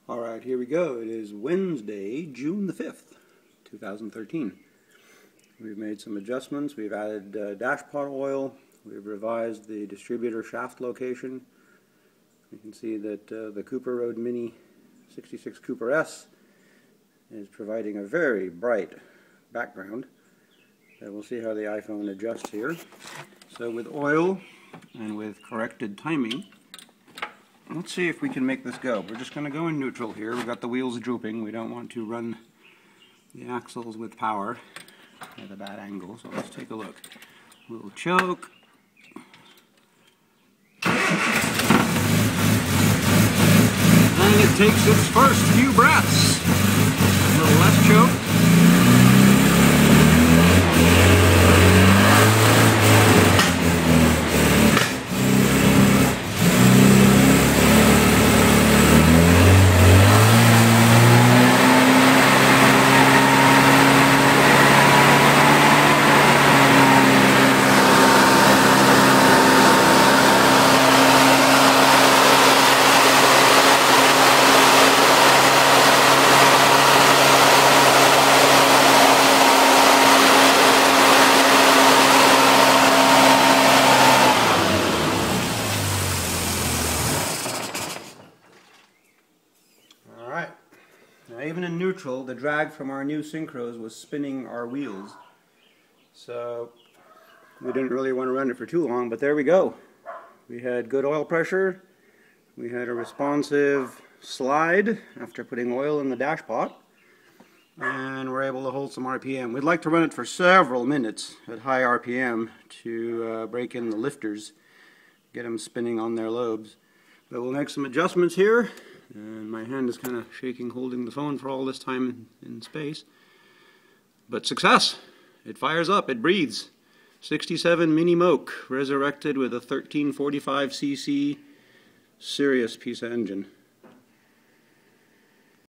Alright, here we go. It is Wednesday, June the 5th, 2013. We've made some adjustments. We've added dashpot oil. We've revised the distributor shaft location. You can see that the Cooper Road Mini 66 Cooper S is providing a very bright background. We'll see how the iPhone adjusts here. So with oil and with corrected timing, let's see if we can make this go. We're just going to go in neutral here. We've got the wheels drooping. We don't want to run the axles with power at a bad angle, so let's take a look. We'll choke. And it takes its first few breaths. A little less choke. Now even in neutral, the drag from our new synchros was spinning our wheels. So we didn't really want to run it for too long, but there we go. We had good oil pressure. We had a responsive slide after putting oil in the dashpot. And we're able to hold some RPM. We'd like to run it for several minutes at high RPM to break in the lifters, get them spinning on their lobes. But we'll make some adjustments here. And my hand is kind of shaking holding the phone for all this time in space. But success! It fires up, it breathes. 67 Mini MOKE, resurrected with a 1345cc serious piece of engine.